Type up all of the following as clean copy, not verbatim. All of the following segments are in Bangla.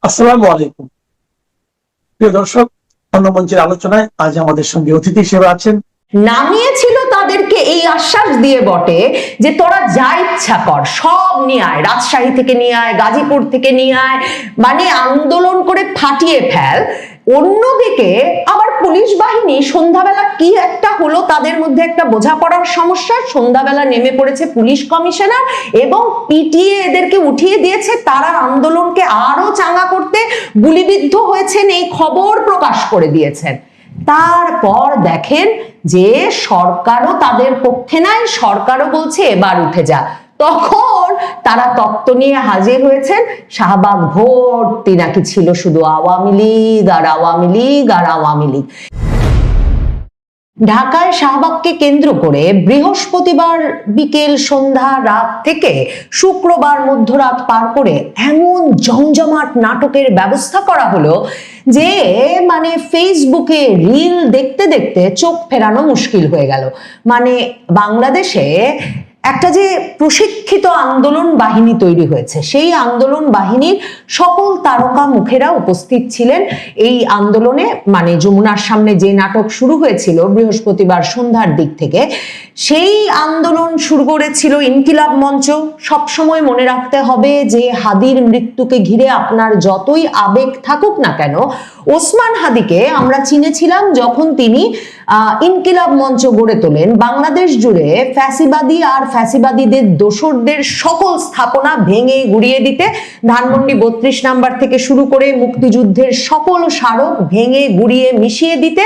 আসসালামু আলাইকুম। প্রিয় দর্শক, অন্য মঞ্চের আলোচনায় আজ আমাদের সঙ্গে অতিথি হিসেবে আছেন। নামিয়েছিল তাদেরকে এই আশ্বাস দিয়ে বটে যে তোরা যা ইচ্ছা কর, সব নিয়ে আয়, রাজশাহী থেকে নিয়ে আয়, গাজীপুর থেকে নিয়ে আয়, মানে আন্দোলন করে ফাটিয়ে ফেল। অন্যদিকে আবার পুলিশ বাহিনী সন্ধ্যাবেলা কি একটা হলো, তাদের মধ্যে একটা বোঝাপড়ার সমস্যা, সন্ধ্যাবেলা নেমে পড়েছে পুলিশ কমিশনার এবং পিটিয়ে এদেরকে উঠিয়ে দিয়েছে। তারা আন্দোলনকে আরো চাঙ্গা করতে গুলিবিদ্ধ হয়েছেন, এই খবর প্রকাশ করে দিয়েছেন। তারপর দেখেন যে সরকারও তাদের পক্ষে নাই, সরকারও বলছে এবার উঠে যা। তখন তারা তত্ত্ব নিয়ে হাজির হয়েছেন, শাহবাগ ভর্তি নাকি ছিল শুধু আওয়ামী লীগ আর আওয়ামী লীগ আর আওয়ামী লীগ। ঢাকায় শাহবাগকে কেন্দ্র করে বৃহস্পতিবার বিকেল সন্ধ্যা রাত থেকে শুক্রবার মধ্যরাত পার করে এমন জমজমাট নাটকের ব্যবস্থা করা হলো যে মানে ফেসবুকে রিল দেখতে দেখতে চোখ ফেরানো মুশকিল হয়ে গেল। মানে বাংলাদেশে একটা যে প্রশিক্ষিত আন্দোলন বাহিনী তৈরি হয়েছে, সেই আন্দোলন বাহিনীর সকল তারকা মুখেরা উপস্থিত ছিলেন এই আন্দোলনে। মানে যমুনার সামনে যে নাটক শুরু হয়েছিল বৃহস্পতিবার সন্ধ্যার দিক থেকে, সেই আন্দোলন শুরু করেছিল ইনকিলাব মঞ্চ। সবসময় মনে রাখতে হবে যে হাদির মৃত্যুকে ঘিরে আপনার যতই আবেগ থাকুক না কেন, ওসমান হাদিকে আমরা চিনেছিলাম যখন তিনি ইনকিলাব মঞ্চ গড়ে তোলেন বাংলাদেশ জুড়ে ফ্যাসিবাদী আর ফ্যাসিবাদীদের দোসরদের সকল স্থাপনা ভেঙে গুড়িয়ে দিতে। ধানমন্ডি 32 নাম্বার থেকে শুরু করে মুক্তিযুদ্ধের সকল স্মারক ভেঙে গুড়িয়ে মিশিয়ে দিতে।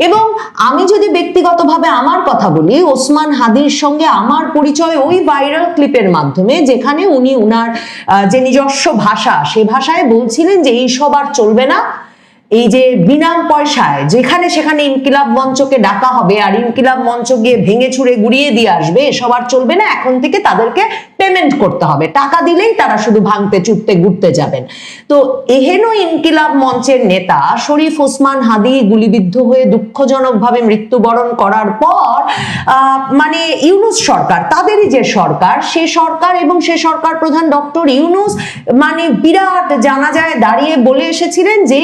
এবং আমি যদি ব্যক্তিগতভাবে আমার কথা বলি, ওসমান হাদির সঙ্গে আমার পরিচয় ওই ভাইরাল ক্লিপের মাধ্যমে, যেখানে উনি উনার যে নিজস্ব ভাষা, সে ভাষায় বলছিলেন যে এইসব আর চলবে না। এই যে বিনা পয়সায় যেখানে সেখানে ইনকিলাব মঞ্চকে ডাকা হবে আর ইনকিলাব মঞ্চ গিয়ে ভেঙে ছুড়ে গুড়িয়ে দিয়ে আসবে, এসব আর চলবে না। এখন থেকে তাদেরকে পেমেন্ট করতে হবে, টাকা দিলেই তারা শুধু ভাঙতে চুটতে ঘুরতে যাবেন। তো এহেন ইনকিলাব মঞ্চের নেতা শরীফ ওসমান হাদি গুলিবিদ্ধ হয়ে দুঃখজনকভাবে মৃত্যুবরণ করার পর মানে ইউনূস সরকার, তাদেরই যে সরকার, সে সরকার এবং সে সরকার প্রধান ডক্টর ইউনূস মানে বিরাট জানাজায় দাঁড়িয়ে বলে এসেছিলেন যে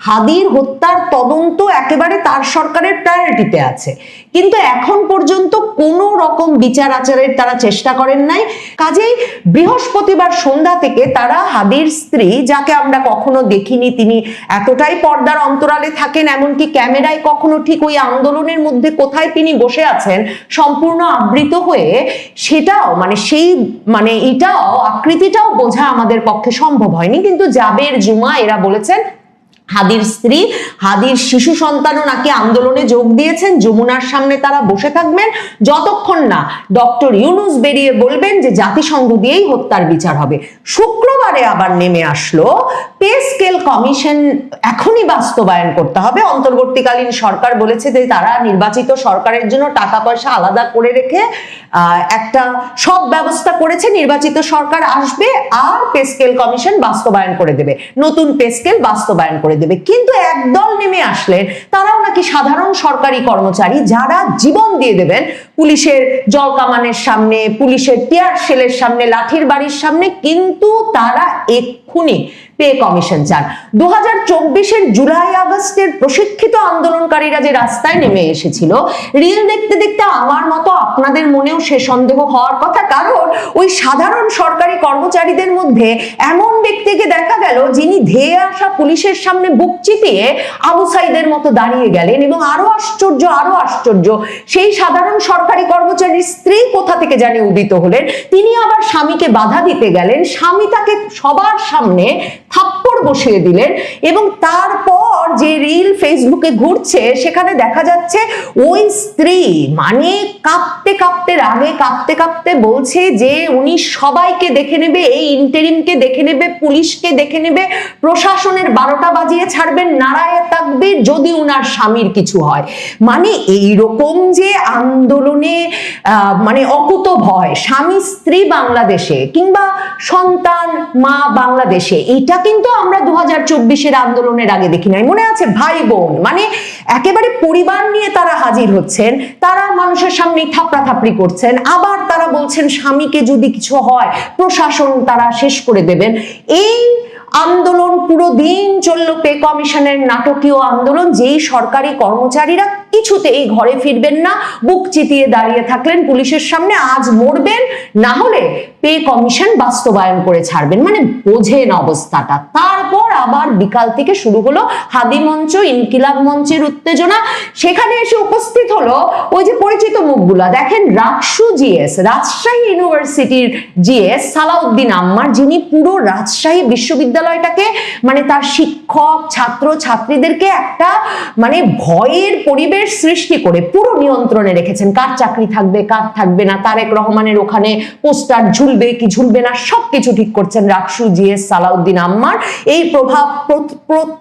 হাদির হত্যার তদন্ত একেবারে তার সরকারের প্রায়োরিটিতে আছে। কিন্তু এখন পর্যন্ত কোনো রকম বিচার আচারের তারা চেষ্টা করেন নাই। কাজেই বৃহস্পতিবার সন্ধ্যা থেকে তারা হাদির স্ত্রী, যাকে আমরা কখনো দেখিনি, তিনি এতটাই পর্দার অন্তরালে থাকেন, এমনকি ক্যামেরায় কখনো ঠিক ওই আন্দোলনের মধ্যে কোথায় তিনি বসে আছেন সম্পূর্ণ আবৃত হয়ে, সেটাও মানে সেই মানে এটাও আকৃতিটাও বোঝা আমাদের পক্ষে সম্ভব হয়নি। কিন্তু জাবের জুমা এরা বলেছেন হাদির স্ত্রী, হাদির শিশু সন্তানও নাকি আন্দোলনে যোগ দিয়েছেন। যমুনার সামনে তারা বসে থাকবেন যতক্ষণ না ডক্টর ইউনূস বেরিয়ে বলবেন যে জাতিসংঘ দিয়েই হত্যার বিচার হবে। শুক্রবারে আবার নেমে আসলো পে স্কেল কমিশন এখনই বাস্তবায়ন করতে হবে। অন্তর্বর্তীকালীন সরকার বলেছে যে তারা নির্বাচিত সরকারের জন্য টাকা পয়সা আলাদা করে রেখে একটা সব ব্যবস্থা করেছে, নির্বাচিত সরকার আসবে আর পে স্কেল কমিশন বাস্তবায়ন করে দেবে, নতুন পে স্কেল বাস্তবায়ন করে দেবে। কিন্তু একদল নেমে আসলেন, তারাও নাকি সাধারণ সরকারি কর্মচারী, যারা জীবন দিয়ে দেবেন পুলিশের জল কামানের সামনে, পুলিশের টিয়ার সেলের সামনে, লাঠির বাড়ির সামনে, কিন্তু তারা এক্ষুনি পে কমিশন চান। 2024-এর জুলাই আগস্টের প্রশিক্ষিত আন্দোলনকারীরা যে রাস্তায় নেমে এসেছিল, রিল দেখতে দেখতে আমার মতো আপনাদের মনেও সে সন্দেহ হওয়ার কথা। কারণ ওই সাধারণ সরকারি কর্মচারীদের মধ্যে এমন ব্যক্তিকে দেখা গেল যিনি ধেয়ে আসা পুলিশের সামনে বুক চিতিয়ে আবু সাইদের মতো দাঁড়িয়ে গেলেন। এবং আরো আশ্চর্য, সেই সাধারণ সরকারি কর্মচারীর স্ত্রী কোথা থেকে জানি উদিত হলেন, তিনি আবার স্বামীকে বাধা দিতে গেলেন, স্বামী তাকে সবার সামনে থাপ্পড় বসিয়ে দিলেন। এবং তারপর যে রিল ফেসবুকে ঘুরছে, সেখানে দেখা যাচ্ছে ওই স্ত্রী মানে কাঁপতে কাঁপতে, রাগে কাঁপতে কাঁপতে বলছে যে উনি সবাইকে দেখে নেবে, এই ইন্টারিমকে দেখে নেবে, পুলিশকে দেখে নেবে, প্রশাসনের 12টা বাজিয়ে ছাড়বেন, নারায়ে তাকবীর যদি উনার স্বামীর কিছু হয়। মানে এইরকম যে আন্দোলনে মানে অকুত ভয়, স্বামী স্ত্রী বাংলাদেশে কিংবা সন্তান মা বাংলাদেশে, এটা কিন্তু আমরা 2024-এর আন্দোলনের আগে দেখি নাই। মনে আছে ভাই বোন, মানে একেবারে পরিবার নিয়ে তারা হাজির হচ্ছেন, তারা মানুষের সামনে থাপড়াথাপড়ি করছেন, আবার তারা বলছেন স্বামীকে যদি কিছু হয় প্রশাসন তারা শেষ করে দেবেন। এই আন্দোলন পুরো দিন চলল, পে কমিশনের নাটকীয় আন্দোলন। যেই সরকারি কর্মচারীরা কিছুতেই ঘরে ফিরবেন না, বুক চিতিয়ে দাঁড়িয়ে থাকলেন পুলিশের সামনে, আজ মরবেন না হলে পে কমিশন বাস্তবায়ন করে ছাড়বেন, মানে বোঝেন অবস্থাটা। তারপর আবার বিকাল থেকে শুরু হলো হাদি মঞ্চ, ইনকিলাব মঞ্চের উত্তেজনা। সেখানে এসে উপস্থিত হলো ওই যে পরিচিত মুখগুলা, দেখেন রাকসু জিএস, রাজশাহী ইউনিভার্সিটির জিএস সালাউদ্দিন আম্মার, যিনি পুরো রাজশাহী বিশ্ববিদ্যালয়টাকে মানে তার শিক্ষক ছাত্র ছাত্রীদেরকে একটা মানে ভয়ের পরিবেশ সৃষ্টি করে পুরো নিয়ন্ত্রণে রেখেছেন। কার চাকরি থাকবে কার থাকবে না, তারেক রহমানের ওখানে পোস্টার ঝুলবে কি ঝুলবে না সবকিছু ঠিক করছেন রাকসু জিএস সালাউদ্দিন আম্মার। এই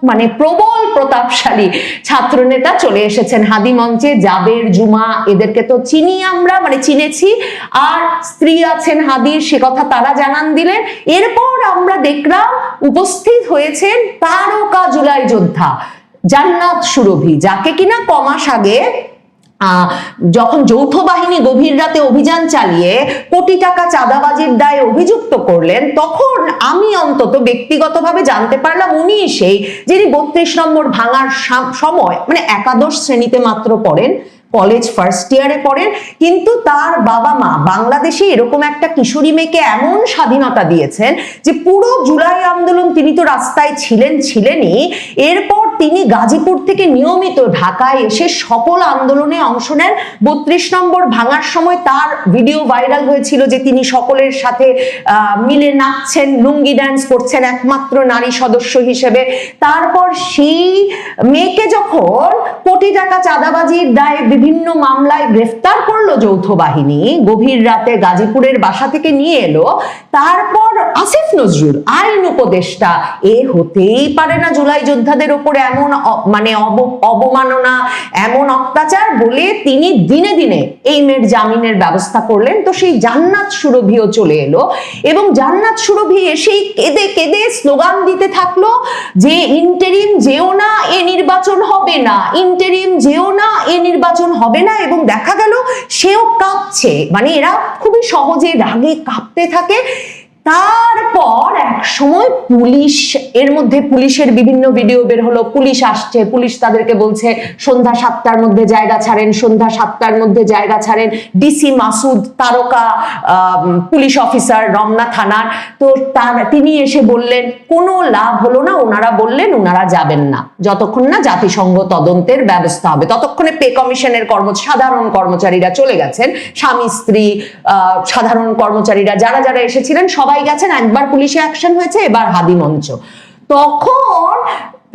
মানে প্রবল প্রতাপশালী ছাত্রনেতা চলে এসেছেন হাদি মঞ্চে। জাবের, জুমা এদেরকে তো চিনি আমরা, মানে চিনেছি, আর স্ত্রী আছেন হাদির, সে কথা তারা জানান দিলেন। এরপর আমরা দেখলাম উপস্থিত হয়েছেন তারকা জুলাই যোদ্ধা জান্নাত সুরভি, যাকে কিনা কমাস আগে যখন যৌথ বাহিনী গভীর রাতে অভিযান চালিয়ে কোটি টাকা চাঁদাবাজির দায়ে অভিযুক্ত করলেন, তখন আমি অন্তত ব্যক্তিগতভাবে জানতে পারলাম উনি সেই যিনি 32 নম্বর ভাঙার সময় মানে একাদশ শ্রেণীতে মাত্র পড়েন, কলেজ ফার্স্ট ইয়ারে পড়েন, কিন্তু তার বাবা মা বাংলাদেশে এরকম একটা কিশোরী মেয়েকে এমন স্বাধীনতা দিয়েছেন যে পুরো জুলাই আন্দোলন তিনি তো রাস্তায় ছিলেনই, এরপর তিনি গাজীপুর থেকে নিয়মিত ঢাকায় এসে সকল আন্দোলনে অংশ নেন। 32 নম্বর ভাঙার সময় তার ভিডিও ভাইরাল হয়েছিল যে তিনি সকলের সাথে মিলে নাচছেন, লুঙ্গি ড্যান্স করছেন একমাত্র নারী সদস্য হিসেবে। তারপর সেই মেয়েকে যখন কোটি টাকা চাঁদাবাজির দায়ে বিভিন্ন মামলায় গ্রেফতার করলো যৌথ বাহিনী, গভীর রাতে গাজীপুরের বাসা থেকে নিয়ে এলো, তারপর আসিফ নজরুল আইন উপদেষ্টা, এ হতেই পারে না জুলাই যোদ্ধাদের উপরে এমন মানে অবমাননা এমন অত্যাচার বলে তিনি দিনে দিনে এই মেয়ের জামিনের ব্যবস্থা করলেন। তো সেই জান্নাত সুরভিও চলে এলো এবং জান্নাত সুরভি এসেই কেঁদে কেঁদে স্লোগান দিতে থাকলো যে ইন্টেরিম যেও না, এ নির্বাচন হবে না, ইন্টেরিম যেও না, এ নির্বাচন হবে না। এবং দেখা গেল সেও কাঁপছে, মানে এরা খুবই সহজে রাগে কাঁপতে থাকে। তারপর এক সময় পুলিশ, এর মধ্যে পুলিশের বিভিন্ন ভিডিও বের হলো, পুলিশ আসছে, পুলিশ তাদেরকে বলছে সন্ধ্যা 7টার মধ্যে জায়গা ছাড়েন, সন্ধ্যা 7টার মধ্যে জায়গা ছাড়েন। ডিসি মাসুদ তারকা পুলিশ অফিসার রমনা থানার, তো তিনি এসে বললেন কোনো লাভ হলো না, ওনারা বললেন ওনারা যাবেন না যতক্ষণ না জাতিসংঘ তদন্তের ব্যবস্থা হবে। ততক্ষণে পে কমিশনের সাধারণ কর্মচারীরা চলে গেছেন, স্বামী স্ত্রী সাধারণ কর্মচারীরা যারা যারা এসেছিলেন সবাই গেছেন। একবার পুলিশে অ্যাকশন হয়েছে, এবার হাদি মঞ্চ। তখন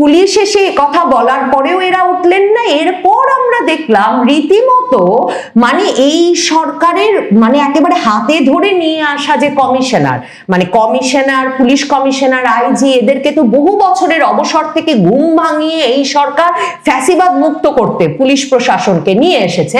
পুলিশ এসে কথা বলার পরেও এরা উঠলেন না। এরপর আমরা দেখলাম রীতিমতো মানে এই সরকারের মানে একেবারে হাতে ধরে নিয়ে আসা যে কমিশনার, মানে কমিশনার, পুলিশ কমিশনার, আইজি, এদেরকে তো বহু বছরের অবসর থেকে ঘুম ভাঙিয়ে এই সরকার ফ্যাসিবাদ মুক্ত করতে পুলিশ প্রশাসনকে নিয়ে এসেছে।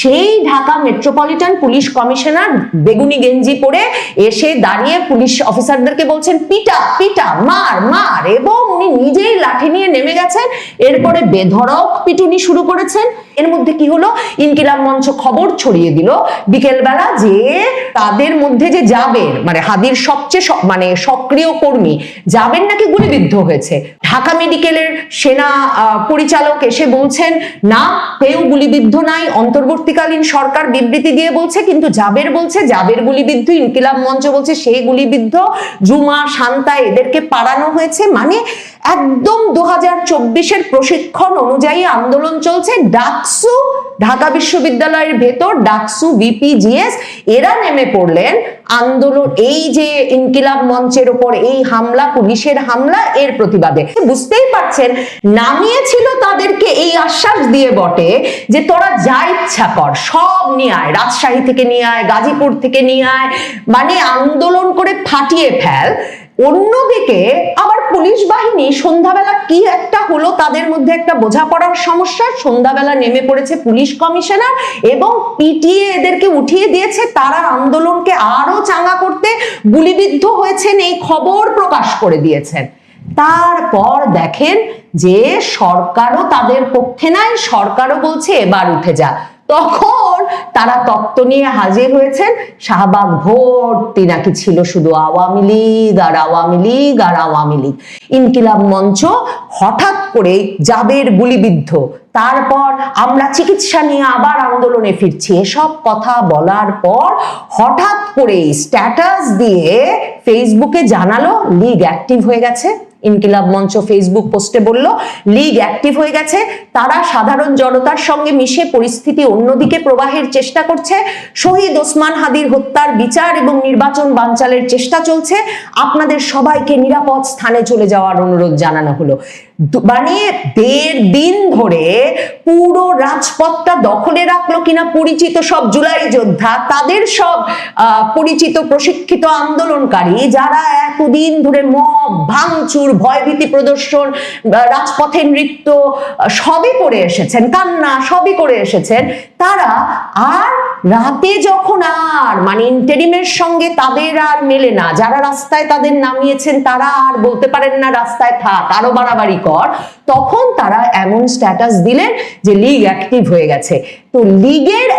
সেই ঢাকা মেট্রোপলিটন পুলিশ কমিশনার বেগুনি গেঞ্জি পরে এসে দাঁড়িয়ে পুলিশ অফিসারদেরকে বলছেন পিটা পিটা, মার মার, এবং উনি নিজেই লাঠি নিয়ে নেমে গেছেন। এরপরে বেধড়ক পিটুনি শুরু করেছেন। এর মধ্যে কি হলো, ইনকিলাব মঞ্চ খবর ছড়িয়ে দিল বিকেলবেলা যে তাদের মধ্যে যে জাবের মানে হাদির সবচেয়ে মানে সক্রিয় কর্মী জাবের নাকি গুলিবিদ্ধ হয়েছে। ঢাকা মেডিকেলের সেনা পরিচালক এসে বলছেন না, কেউ গুলিবিদ্ধ নাই, অন্তর্বর্তীকালীন সরকার বিবৃতি দিয়ে বলছে, কিন্তু জাবের বলছে জাবের গুলিবিদ্ধ, ইনকিলাব মঞ্চ বলছে সেই গুলিবিদ্ধ, জুমা, শান্তা এদেরকে পাড়ানো হয়েছে। মানে একদম 2024-এর প্রশিক্ষণ অনুযায়ী আন্দোলন চলছে। ডাকসু, ঢাকা বিশ্ববিদ্যালয়ের ভেতর ডাকসু, ভিপিজিএস এরা নেমে পড়লেন আন্দোলন, এই যে ইনকিলাব মঞ্চের উপর এই হামলা, পুলিশের হামলা, এর প্রতিবাদে। বুঝতেই পারছেন নামিয়েছিল তাদেরকে এই আশ্বাস দিয়ে বটে যে তোরা যা ইচ্ছা কর, সব নিয়ে আয়, রাজশাহী থেকে নিয়ে আয়, গাজীপুর থেকে নিয়ে আয়, মানে আন্দোলন করে ফাটিয়ে ফেল। অন্যদিকে আবার পুলিশ বাহিনী সন্ধ্যাবেলা কি একটা হলো, তাদের মধ্যে একটা বোঝাপড়ার সমস্যা, সন্ধ্যাবেলা নেমে পড়েছে পুলিশ কমিশনার এবং পিটিয়ে এদেরকে উঠিয়ে দিয়েছে। তারা আন্দোলনকে আরো চাঙ্গা করতে গুলিবিদ্ধ হয়েছেন এই খবর প্রকাশ করে দিয়েছেন। তারপর দেখেন যে সরকারও তাদের পক্ষে নাই, সরকারও বলছে এবার উঠে যা। তখন তারা তত্ত্ব নিয়ে হাজির হয়েছেন। শাহবাগ ভর্তি নাকি ছিল শুধু আওয়ামী লীগ আর আওয়ামী লীগ আর আওয়ামী লীগ। ইনকিলাব মঞ্চ হঠাৎ করে জাবের গুলিবিদ্ধ, তারপর আমরা চিকিৎসা নিয়ে আবার আন্দোলনে ফিরছি, এসব কথা বলার পর হঠাৎ করে স্ট্যাটাস দিয়ে ফেসবুকে জানালো লীগ অ্যাক্টিভ হয়ে গেছে। ইনকিলাব মঞ্চ ফেসবুক পোস্টে বলল লীগ অ্যাক্টিভ হয়ে গেছে, তারা সাধারণ জনতার সঙ্গে মিশে পরিস্থিতি অন্যদিকে প্রবাহের চেষ্টা করছে, শহীদ ওসমান হাদির হত্যার বিচার এবং নির্বাচন বানচালের চেষ্টা চলছে, আপনাদের সবাইকে নিরাপদ স্থানে চলে যাওয়ার অনুরোধ জানানো হলো। মানে 1.5 দিন ধরে পুরো রাজপথটা দখলে রাখলো কিনা পরিচিত সব জুলাই যোদ্ধা, তাদের সব পরিচিত প্রশিক্ষিত আন্দোলনকারী যারা এতদিন ধরে মব ভাঙচুর ভয়ভীতি প্রদর্শন রাজপথের নৃত্য সবই করে এসেছেন, কান্না সবই করে এসেছেন, তারা আর রাতে যখন আর মানে ইন্টেরিমের সঙ্গে তাদের আর মেলে না, যারা রাস্তায় তাদের নামিয়েছেন তারা আর বলতে পারেন না রাস্তায় থাক আরো বাড়াবাড়ি কর, তখন তারা এমন স্ট্যাটাস দিলেন যে লীগ অ্যাক্টিভ হয়ে গেছে। তো লীগের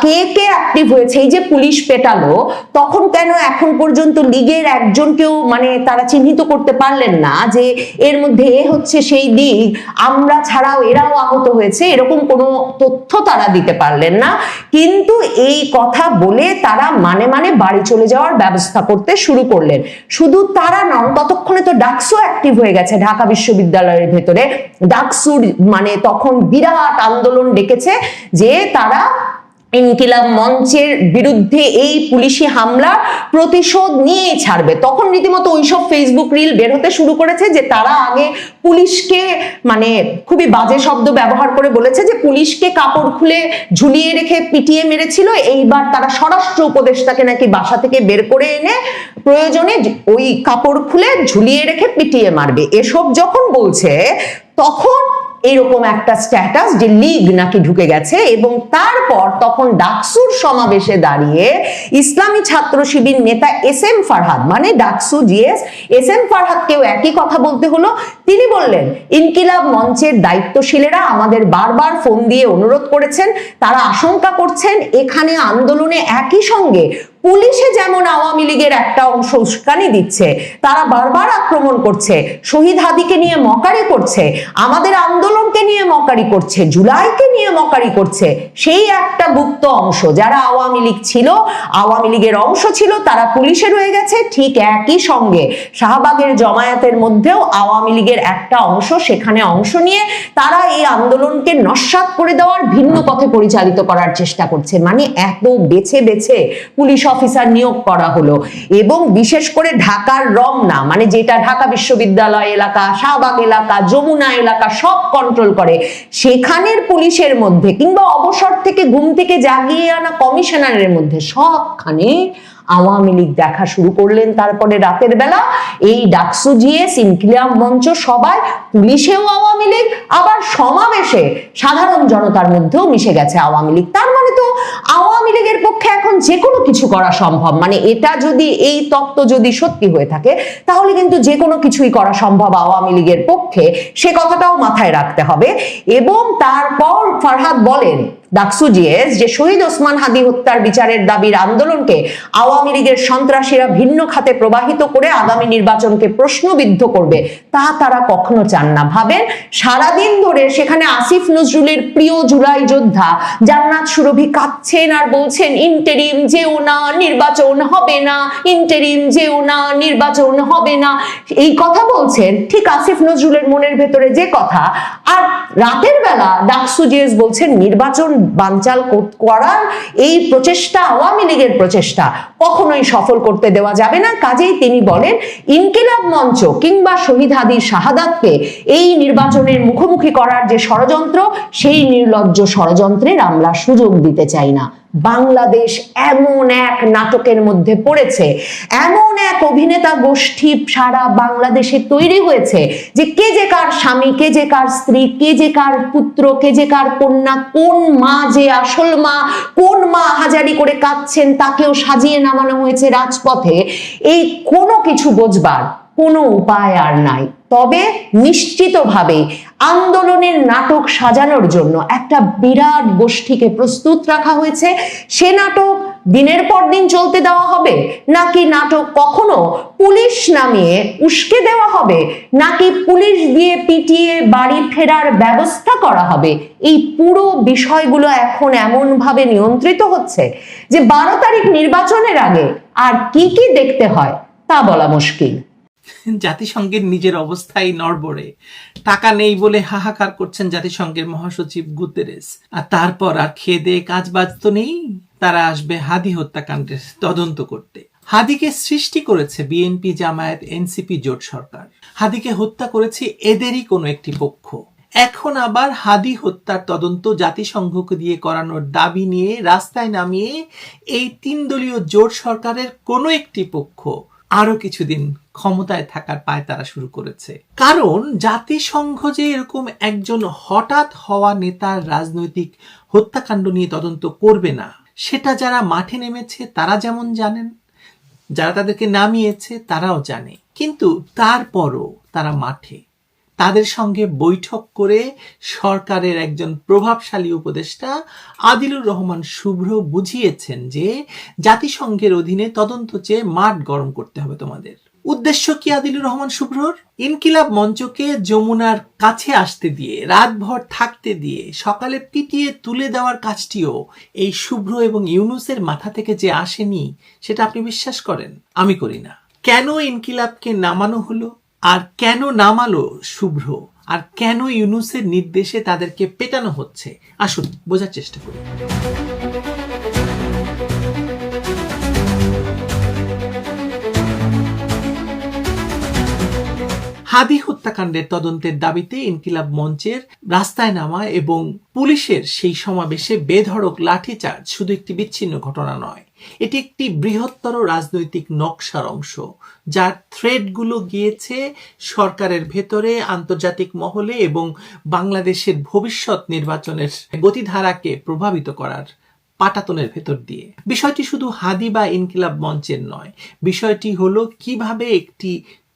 কে কে অ্যাক্টিভ হয়েছে, এই যে পুলিশ পেটালো তখন কেন এখন পর্যন্ত লীগের একজনকেও মানে তারা চিহ্নিত করতে পারলেন না যে এর মধ্যে এ হচ্ছে সেই লীগ, আমরা ছাড়াও এরাও আহত হয়েছে, এরকম কোনো তথ্য তারা দিতে পারলেন না। কিন্তু এই কথা বলে তারা মানে বাড়ি চলে যাওয়ার ব্যবস্থা করতে শুরু করলেন। শুধু তারা নন, ততক্ষণে তো ডাকসু অ্যাক্টিভ হয়ে গেছে ঢাকা বিশ্ববিদ্যালয়ের ভেতরে। ডাকসুর মানে তখন বিরাট আন্দোলন ডেকেছে যে তারা ইনকিলাব মঞ্চের বিরুদ্ধে এই পুলিশি হামলার প্রতিশোধ নিয়ে ছাড়বে। তখন রীতিমতো ওইসব ফেসবুক রিল বের হতে শুরু করেছে যে তারা আগে পুলিশকে মানে খুবই বাজে শব্দ ব্যবহার করে বলেছে যে পুলিশকে কাপড় খুলে ঝুলিয়ে রেখে পিটিয়ে মেরেছিল, এইবার তারা স্বরাষ্ট্র উপদেষ্টাকে নাকি বাসা থেকে বের করে এনে প্রয়োজনে ওই কাপড় খুলে ঝুলিয়ে রেখে পিটিয়ে মারবে। এসব যখন বলছে তখন এরকম একটা স্ট্যাটাস যে লীগ নাকি ঢুকে গেছে, এবং তারপর তখন ডাকসুর সমাবেশে দাঁড়িয়ে ইসলামী ছাত্র শিবির নেতা এস এম ফারহাদ মানে ডাকসু জিএস এস এম ফারহাদকেও একই কথা বলতে হলো। তিনি বললেন ইনকিলাব মঞ্চের দায়িত্বশীলেরা আমাদের বারবার ফোন দিয়ে অনুরোধ করেছেন, তারা আশঙ্কা করছেন এখানে আন্দোলনে একই সঙ্গে পুলিশে যেমন আওয়ামী লীগের একটা অংশ উস্কানি দিচ্ছে, তারা বারবার আক্রমণ করছে, শহীদ হাদিকে নিয়ে মকারি করছে, আমাদের আন্দোলনকে নিয়ে মকারি করছে, জুলাইকে নিয়ে মকারি করছে। সেই একটা গুপ্ত অংশ যারা আওয়ামী লীগ ছিল, আওয়ামী লীগের অংশ ছিল, তারা পুলিশে রয়ে গেছে। ঠিক একই সঙ্গে শাহবাগের জমায়েতের মধ্যেও আওয়ামী লীগের একটা অংশ সেখানে অংশ নিয়ে তারা এই আন্দোলনকে নস্যাৎ করে দেওয়ার ভিন্ন পথে পরিচালিত করার চেষ্টা করছে। মানে এত বেছে বেছে পুলিশ অফিসার নিয়োগ করা হলো, এবং বিশেষ করে ঢাকার রমনা মানে যেটা ঢাকা বিশ্ববিদ্যালয় এলাকা, শাহবাগ এলাকা, যমুনা এলাকা সব কন্ট্রোল করে, সেখানের পুলিশের মধ্যে কিংবা অবসর থেকে ঘুম থেকে জাগিয়ে আনা কমিশনারের মধ্যে সবখানে আওয়ামী লীগ দেখা শুরু করলেন। তারপরে রাতের বেলা এই ডাকসু জিএস ইনকিলাব মঞ্চ সবাই, পুলিশেও আওয়ামী লীগ, আবার সমাবেশে সাধারণ জনতার মধ্যেও মিশে গেছে আওয়ামী লীগ। তার মানে তো আওয়ামী লীগের পক্ষে এখন যে কোনো কিছু করা সম্ভব। মানে এটা যদি এই তত্ত্ব যদি সত্যি হয়ে থাকে তাহলে কিন্তু যে কোনো কিছুই করা সম্ভব আওয়ামী লীগের পক্ষে, সে কথাটাও মাথায় রাখতে হবে। এবং তারপর ফারহাদ বলেন ডাকসু জিএস যে শহীদ ওসমান হাদি হত্যার বিচারের দাবির আন্দোলনকে আওয়ামী লীগের সন্ত্রাসীরা ভিন্ন খাতে প্রবাহিত করে আগামী নির্বাচনকে প্রশ্নবিদ্ধ করবে তা তারা কখনো চান না। ভাবেন সারাদিন ধরে সেখানে আসিফ নজরুলের প্রিয় জুলাই যোদ্ধা জান্নাত সুরভি কাঁদছেন আর বলছেন ইন্টেরিম যেও না, নির্বাচন হবে না, ইন্টেরিম যেও না, নির্বাচন হবে না, এই কথা বলছেন ঠিক আসিফ নজরুলের মনের ভেতরে যে কথা। আর রাতের বেলা ডাকসু জিএস বলছেন নির্বাচন বানচাল করার এই প্রচেষ্টা আওয়ামী লীগের প্রচেষ্টা কখনোই সফল করতে দেওয়া যাবে না। কাজেই তিনি বলেন ইনকিলাব মঞ্চ কিংবা শহীদ হাদির শাহাদাতকে এই নির্বাচনের মুখোমুখি করার যে ষড়যন্ত্র, সেই নির্লজ্জ ষড়যন্ত্রের আমরা সুযোগ দিতে চাই না। বাংলাদেশ এমন এক নাটকের মধ্যে পড়েছে, এমন এক অভিনেতা গোষ্ঠী সারা বাংলাদেশে তৈরি হয়েছে যে কে যে কার স্বামী, কে যে কার স্ত্রী, কে যে কার পুত্র, কে যে কার কন্যা, কোন মা যে আসল মা, কোন মা হাজারি করে কাঁদছেন তাকেও সাজিয়ে নামানো হয়েছে রাজপথে। এই কোনো কিছু বোঝবার কোনো উপায় আর নাই। তবে নিশ্চিতভাবে আন্দোলনের নাটক সাজানোর জন্য একটা বিরাট গোষ্ঠীকে প্রস্তুত রাখা হয়েছে। সে নাটক দিনের পর দিন চলতে দেওয়া হবে, নাকি নাটক কখনো পুলিশ নামিয়ে উস্কে দেওয়া হবে, নাকি পুলিশ দিয়ে পিটিয়ে বাড়ি ফেরার ব্যবস্থা করা হবে? এই পুরো বিষয়গুলো এখন এমন ভাবে নিয়ন্ত্রিত হচ্ছে যে 12 তারিখ নির্বাচনের আগে আর কি কি দেখতে হয় তা বলা মুশকিল। জাতিসংঘের নিজের অবস্থায় নড়বড়ে, টাকা নেই বলে হাহাকার করছেন জাতিসংঘের মহাসচিব গুতেরেস, আর তারপর আর খেয়ে দেয়ে কাজ বাজ তো নেই, তারা আসবে হাদি হত্যাকাণ্ডের তদন্ত করতে। হাদিকে সৃষ্টি করেছে বিএনপি, জামায়াত, এনসিপি জোট সরকার। হাদিকে হত্যা করেছে এদেরই কোনো একটি পক্ষ। এখন আবার হাদি হত্যার তদন্ত জাতিসংঘকে দিয়ে করানোর দাবি নিয়ে রাস্তায় নামিয়ে এই 3 দলীয় জোট সরকারের কোনো একটি পক্ষ আরো কিছুদিন ক্ষমতায় থাকার পায়তারা শুরু করেছে। কারণ জাতিসংঘ যে এরকম একজন হঠাৎ হওয়া নেতার রাজনৈতিক হত্যাকাণ্ড নিয়ে তদন্ত করবে না, সেটা যারা মাঠে নেমেছে তারা যেমন জানেন, যারা তাদেরকে নামিয়েছে তারাও জানে। কিন্তু তারপরও তারা মাঠে, তাদের সঙ্গে বৈঠক করে সরকারের একজন প্রভাবশালী উপদেষ্টা আদিলুর রহমান শুভ্র বুঝিয়েছেন যে জাতিসংঘের অধীনে তদন্ত চেয়ে মাঠ গরম করতে হবে তোমাদের। উদ্দেশ্য কি আদিলুর রহমান শুভ্রর? ইনকিলাব মঞ্চকে যমুনার কাছে আসতে দিয়ে, রাতভর থাকতে দিয়ে, সকালে পিটিয়ে তুলে দেওয়ার কাজটিও এই শুভ্র এবং ইউনুসের মাথা থেকে যে আসেনি, সেটা আপনি বিশ্বাস করেন? আমি করি না। কেন ইনকিলাবকে নামানো হলো, আর কেন নামালো শুভ্র, আর কেন ইউনুসের নির্দেশে তাদেরকে পেটানো হচ্ছে, আসুন বোঝার চেষ্টা করি। হাদি হত্যাকাণ্ডের তদন্তের দাবিতে ইনকিলাব মঞ্চের রাস্তায় নামা এবং পুলিশের সেই সমাবেশে বেধড়ক লাঠিচার্জ শুধু একটি বিচ্ছিন্ন ঘটনা নয়, এটি একটি বৃহত্তর রাজনৈতিক নকশার অংশ, যার থ্রেডগুলো গিয়েছে সরকারের ভেতরে, আন্তর্জাতিক মহলে এবং বাংলাদেশের ভবিষ্যৎ নির্বাচনের গতিধারাকে প্রভাবিত করার পাটাতনের ভেতর দিয়ে। বিষয়টি শুধু হাদি বা ইনকিলাব মঞ্চের নয়, বিষয়টি হলো কিভাবে একটি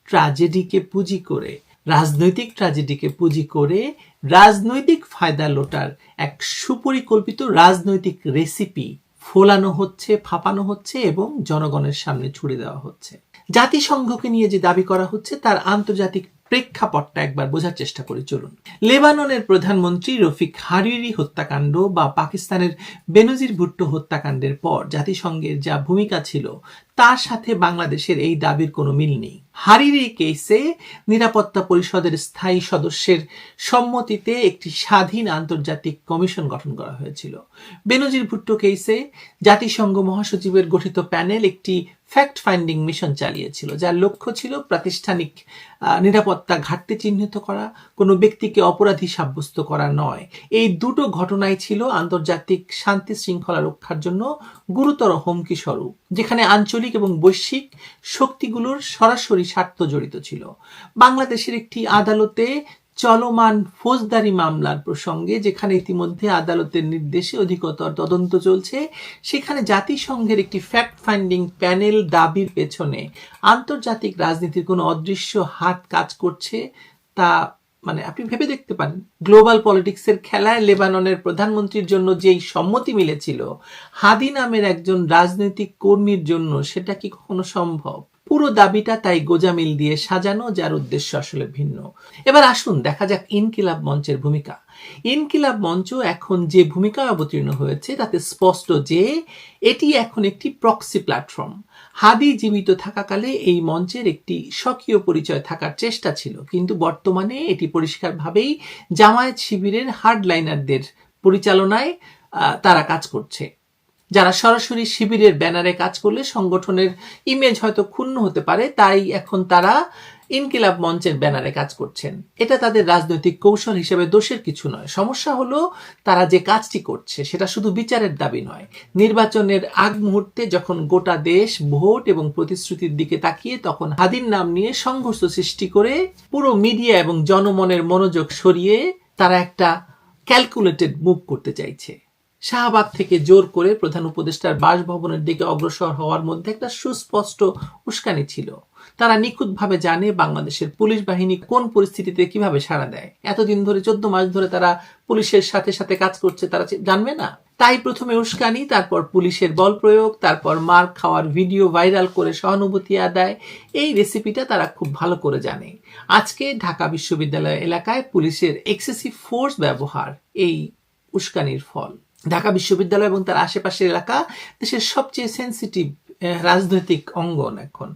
ট্র্যাজেডিকে পুঁজি করে, রাজনৈতিক ট্র্যাজেডিকে পুঁজি করে রাজনৈতিক ফায়দা লোটার এক সুপরিকল্পিত রাজনৈতিক রেসিপি ফোলানো হচ্ছে, ফাঁপানো হচ্ছে এবং জনগণের সামনে ছুড়ে দেওয়া হচ্ছে। জাতিসংঘকে নিয়ে যে দাবি করা হচ্ছে তার আন্তর্জাতিক প্রেক্ষাপটটা একবার বোঝার চেষ্টা করি চলুন। লেবাননের প্রধানমন্ত্রী রফিক হারিরি হত্যাকাণ্ড বা পাকিস্তানের বেনজির ভুট্টো হত্যাকাণ্ডের পর জাতিসংঘের যা ভূমিকা ছিল তার সাথে বাংলাদেশের এই দাবির কোনো মিল নেই। হারিরি কেসে নিরাপত্তা পরিষদের স্থায়ী সদস্যের সম্মতিতে একটি স্বাধীন আন্তর্জাতিক কমিশন গঠন করা হয়েছিল। বেনজির ভুট্টো কেসে জাতিসংঘ মহাসচিবের গঠিত প্যানেল একটি ফ্যাক্ট ফাইন্ডিং মিশন চালিয়েছিল, যার লক্ষ্য ছিল প্রাতিষ্ঠানিক নিরাপত্তা ঘাটতি চিহ্নিত করা, কোনো ব্যক্তিকে অপরাধী সাব্যস্ত করা নয়। এই দুটো ঘটনাই ছিল আন্তর্জাতিক শান্তি শৃঙ্খলা রক্ষার জন্য গুরুতর হুমকি স্বরূপ, যেখানে আঞ্চলিক এবং বৈশ্বিক শক্তিগুলোর সরাসরি স্বার্থ জড়িত ছিল। বাংলাদেশের একটি আদালতে চলমান ফৌজদারি মামলার প্রসঙ্গে, যেখানে ইতিমধ্যে আদালতের নির্দেশে অধিকতর তদন্ত চলছে, সেখানে জাতিসংঘের একটি ফ্যাক্ট ফাইন্ডিং প্যানেল দাবির পেছনে আন্তর্জাতিক রাজনীতির কোনো অদৃশ্য হাত কাজ করছে, তা মানে আপনি ভেবে দেখতে পারেন। গ্লোবাল পলিটিক্সের খেলায় লেবাননের প্রধানমন্ত্রীর জন্য যেই সম্মতি মিলেছিল, হাদি নামের একজন রাজনৈতিক কর্মীর জন্য সেটা কি কখনো সম্ভব? পুরো দাবিটা তাই গোজামিল দিয়ে সাজানো, যার উদ্দেশ্য আসলে ভিন্ন। এবার আসুন দেখা যাক ইনকিলাব মঞ্চের ভূমিকা। ইনকিলাব মঞ্চ এখন যে ভূমিকা অবতীর্ণ হয়েছে তাতে স্পষ্ট যে এটি এখন একটি প্রক্সি প্ল্যাটফর্ম। হাদি জীবিত থাকাকালে এই মঞ্চের একটি স্বকীয় পরিচয় থাকার চেষ্টা ছিল, কিন্তু বর্তমানে এটি পরিষ্কারভাবেই জামায়াত শিবিরের হার্ডলাইনারদের পরিচালনায় তারা কাজ করছে, যারা সরাসরি শিবিরের ব্যানারে কাজ করলে সংগঠনের ইমেজ হয়তো ক্ষুণ্ণ হতে পারে, তাই এখন তারা ইনকিলাব মঞ্চের ব্যানারে কাজ করছেন। এটা তাদের রাজনৈতিক কৌশল হিসেবে দোষের কিছু নয়। সমস্যা হলো তারা যে কাজটি করছে সেটা শুধু বিচারের দাবি নয়। নির্বাচনের আগ মুহূর্তে যখন গোটা দেশ ভোট এবং প্রতিশ্রুতির দিকে তাকিয়ে, তখন হাদির নাম নিয়ে সংঘর্ষ সৃষ্টি করে পুরো মিডিয়া এবং জনমনের মনোযোগ সরিয়ে তারা একটা ক্যালকুলেটেড মুভ করতে চাইছে। শাহবাগ থেকে জোর করে প্রধান উপদেষ্টার বাসভবনের দিকে অগ্রসর হওয়ার মধ্যে একটা সুস্পষ্ট উস্কানি ছিল। তারা নিখুঁতভাবে জানে বাংলাদেশের পুলিশ বাহিনী কোন পরিস্থিতিতে কিভাবে সাড়া দেয়। এতদিন ধরে 14 মাস ধরে তারা পুলিশের সাথে সাথে কাজ করছে, তারা জানবে না? তাই প্রথমে উস্কানি, তারপর পুলিশের বল প্রয়োগ, তারপর মার খাওয়ার ভিডিও ভাইরাল করে সহানুভূতি আদায়, এই রেসিপিটা তারা খুব ভালো করে জানে। আজকে ঢাকা বিশ্ববিদ্যালয় এলাকায় পুলিশের এক্সেসিভ ফোর্স ব্যবহার এই উস্কানির ফল। ঢাকা বিশ্ববিদ্যালয় এবং তার আশেপাশের এলাকা দেশের সবচেয়ে সেন্সিটিভ রাজনৈতিক অঙ্গন এখন।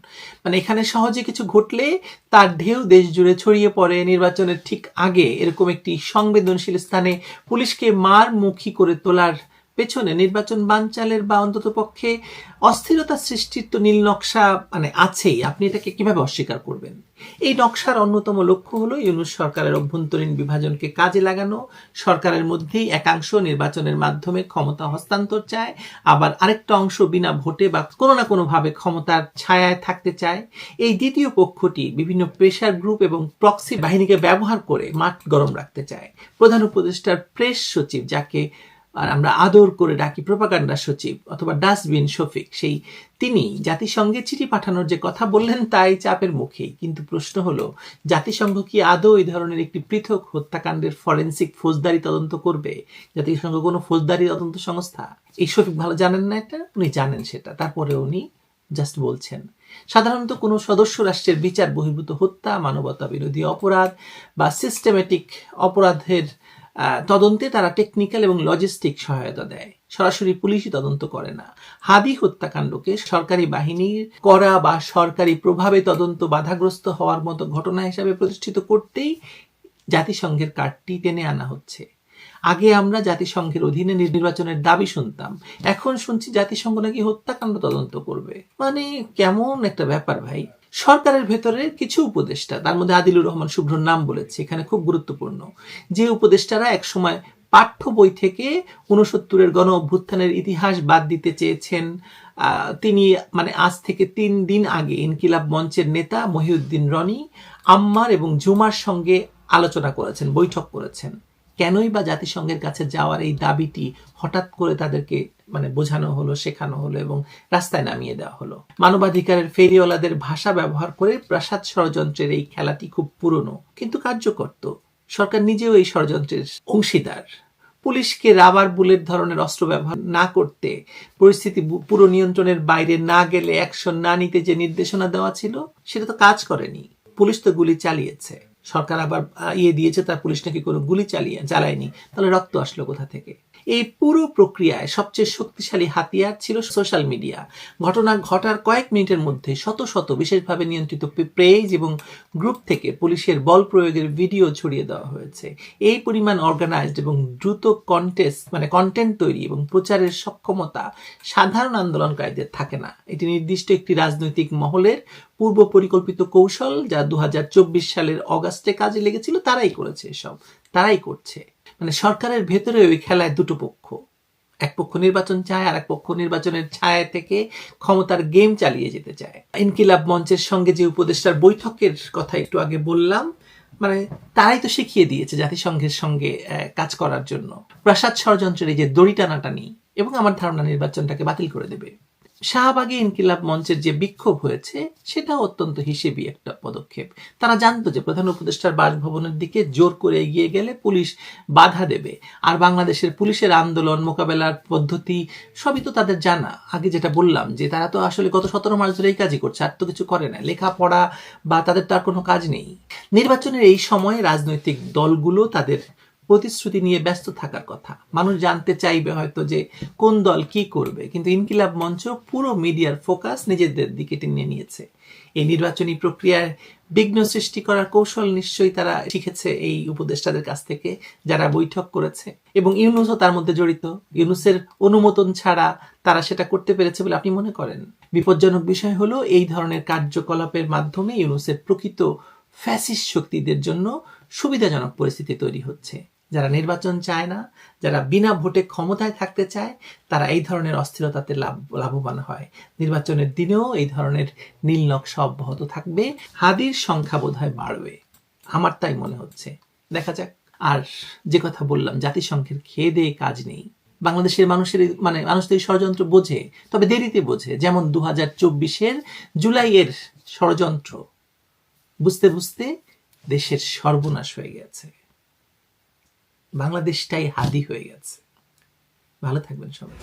মানে এখানে সহজে কিছু ঘটলে তার ঢেউ দেশ জুড়ে ছড়িয়ে পড়ে। নির্বাচনের ঠিক আগে এরকম একটি সংবেদনশীল স্থানে পুলিশকে মার মুখী করে তোলার পেছনে নির্বাচন বানচালের বা অন্তত পক্ষে অস্থিরতা সৃষ্টির তো নীল নকশা মানে আছেই। আপনি এটাকে কিভাবে অস্বীকার করবেন? এই নকশার অন্যতম লক্ষ্য হলো ইউনূস সরকারের অভ্যন্তরীণ বিভাজনকে কাজে লাগানো। সরকারের মধ্যেই একাংশ নির্বাচনের মাধ্যমে ক্ষমতা হস্তান্তর চায়, আবার আরেকটা অংশ বিনা ভোটে বা কোনো না কোনোভাবে ক্ষমতার ছায়ায় থাকতে চায়। এই দ্বিতীয় পক্ষটি বিভিন্ন প্রেসার গ্রুপ এবং প্রক্সি বাহিনীকে ব্যবহার করে মাঠ গরম রাখতে চায়। প্রধান উপদেষ্টার প্রেস সচিব, যাকে আর আমরা আদর করে ডাকি প্রোপাগান্ডা সচিব অথবা ডাস্টবিন শফিক, তিনি জাতিসংঘে চিঠি পাঠানোর যে কথা বললেন তাই চাপের মুখেই। কিন্তু প্রশ্ন হলো, জাতিসংঘ কি আদৌ এই ধরনের একটি পৃথক হত্যাকাণ্ডের ফরেন্সিক ফৌজদারি তদন্ত করবে? জাতিসংঘ কোনো ফৌজদারি তদন্ত সংস্থা? এই শফিক ভালো জানেন না এটা, উনি জানেন সেটা, তারপরে উনি জাস্ট বলছেন। সাধারণত কোনো সদস্য রাষ্ট্রের বিচার বহির্ভূত হত্যা, মানবতা বিরোধী অপরাধ বা সিস্টেমেটিক অপরাধের তদন্তে তারা টেকনিক্যাল এবং লজিস্টিক সহায়তা দেয়, সরাসরি পুলিশই তদন্ত করে না। হাদি হত্যাকাণ্ডকে সরকারি বাহিনীর করা বা সরকারি প্রভাবে তদন্ত বাধাগ্রস্ত হওয়ার মতো ঘটনা হিসাবে প্রতিষ্ঠিত করতেই জাতিসংঘের কার্ডটি টেনে আনা হচ্ছে। আগে আমরা জাতিসংঘের অধীনে নির্বাচনের দাবি শুনতাম, এখন শুনছি জাতিসংঘ নাকি হত্যাকাণ্ড তদন্ত করবে। মানে কেমন একটা ব্যাপার ভাই। সরকারের ভেতরে কিছু উপদেষ্টা, তার মধ্যে আদিলুর রহমান শুভ্রর নাম বলেছে, এখানে খুব গুরুত্বপূর্ণ, যে উপদেষ্টারা একসময় পাঠ্য বই থেকে 69-এর গণ অভ্যুত্থানের ইতিহাস বাদ দিতে চেয়েছেন, তিনি মানে আজ থেকে 3 দিন আগে ইনকিলাব মঞ্চের নেতা মহিউদ্দিন রনি, আম্মার এবং জুমার সঙ্গে আলোচনা করেছেন, বৈঠক করেছেন। কেনই বা জাতিসংঘের কাছে যাওয়ার এই দাবিটি হঠাৎ করে তাদেরকে মানে বোঝানো হলো, শেখানো হলো এবং রাস্তায় নামিয়ে দেওয়া হলো? মানবাধিকারের ফেরিওয়ালাদের ভাষা ব্যবহার করে প্রাসাদ ষড়যন্ত্রের এই খেলাটি খুব পুরনো কিন্তু কার্যকর। তো সরকার নিজেও এই ষড়যন্ত্রের অংশীদার। পুলিশকে রাবার বুলেট ধরনের অস্ত্র ব্যবহার না করতে, পরিস্থিতি পুরো নিয়ন্ত্রণের বাইরে না গেলে অ্যাকশন না নিতে যে নির্দেশনা দেওয়া ছিল সেটা তো কাজ করেনি। পুলিশ তো গুলি চালিয়েছে, সরকার আবার দিয়েছে তার পুলিশ নাকি কোনো গুলি চালায়নি, তাহলে রক্ত আসলো কোথা থেকে? এই পুরো প্রক্রিয়ায় সবচেয়ে শক্তিশালী হাতিয়ার ছিল সোশ্যাল মিডিয়া। ঘটনা ঘটার কয়েক মিনিটের মধ্যে শত শত বিশেষভাবে নিয়ন্ত্রিত পেজ এবং গ্রুপ থেকে পুলিশের বল প্রয়োগের ভিডিও ছড়িয়ে দেওয়া হয়েছে। এই পরিমাণ অর্গানাইজড এবং দ্রুত কন্টেন্ট তৈরি এবং প্রচারের সক্ষমতা সাধারণ আন্দোলনকারীদের থাকে না। এটি নির্দিষ্ট একটি রাজনৈতিক মহলের পূর্ব পরিকল্পিত কৌশল, যা 2024 সালের অগাস্টে কাজে লেগেছিল। তারাই করেছে এসব, তারাই করছে। মানে সরকারের ভেতরে ওই খেলায় দুটো পক্ষ, এক পক্ষ নির্বাচন চায় আর এক পক্ষ নির্বাচনের ছায়া থেকে ক্ষমতার গেম চালিয়ে যেতে চায়। ইনকিলাব মঞ্চের সঙ্গে যে উপদেষ্টার বৈঠকের কথা একটু আগে বললাম, মানে তারাই তো শিখিয়ে দিয়েছে জাতিসংঘের সঙ্গে কাজ করার জন্য। প্রাসাদ ষড়যন্ত্রের এই যে দড়ি টানাটানি, এবং আমার ধারণা নির্বাচনটাকে বাতিল করে দেবে। শাহবাগে ইনকিলাব মঞ্চের যে বিক্ষোভ হয়েছে সেটা অত্যন্ত হিসেবি একটা পদক্ষেপ। তারা জানতো যে প্রধান উপদেষ্টার বাসভবনের দিকে জোর করে এগিয়ে গেলে পুলিশ বাধা দেবে, আর বাংলাদেশের পুলিশের আন্দোলন মোকাবেলার পদ্ধতি সবই তো তাদের জানা। আগে যেটা বললাম যে তারা তো আসলে গত 17 মাস ধরে এই কাজই করছে, আর তো কিছু করে না, লেখাপড়া বা তাদের তো আর কোনো কাজ নেই। নির্বাচনের এই সময়ে রাজনৈতিক দলগুলো তাদের প্রতিশ্রুতি নিয়ে ব্যস্ত থাকার কথা। মানুষ জানতে চাইবে হয়তো যে কোন দল কি করবে, কিন্তু ইনকিলাব মঞ্চ পুরো মিডিয়ার ফোকাস নিজেদের দিকে টেনে নিয়েছে। এই নির্বাচনী প্রক্রিয়ায় বিঘ্ন সৃষ্টি করার কৌশল নিশ্চয়ই তারা শিখেছে এই উপদেষ্টাদের কাছ থেকে যারা বৈঠক করেছে, এবং ইউনূসও তার মধ্যে জড়িত। ইউনূসের অনুমোদন ছাড়া তারা সেটা করতে পেরেছে বলে আপনি মনে করেন? বিপজ্জনক বিষয় হলো এই ধরনের কার্যকলাপের মাধ্যমে ইউনূসের প্রকৃত ফ্যাসিস্ট শক্তিদের জন্য সুবিধাজনক পরিস্থিতি তৈরি হচ্ছে। যারা নির্বাচন চায় না, যারা বিনা ভোটে ক্ষমতায় থাকতে চায়, তারা এই ধরনের অস্থিরতাতে লাভবান হয়। নির্বাচনের দিনেও এই ধরনের নীল নকশা অব্যাহত থাকবে, হাদির সংখ্যা বোধহয় বাড়বে, আমার তাই মনে হচ্ছে। দেখা যাক। আর যে কথা বললাম, জাতিসংঘের খেয়ে দেয়ে কাজ নেই। বাংলাদেশের মানুষ তো এই ষড়যন্ত্র বোঝে, তবে দেরিতে বোঝে। যেমন 2024-এর জুলাইয়ের ষড়যন্ত্র। বুঝতে বুঝতে দেশের সর্বনাশ হয়ে গেছে, বাংলাদেশটাই হাদি হয়ে গেছে। ভালো থাকবেন সবাই।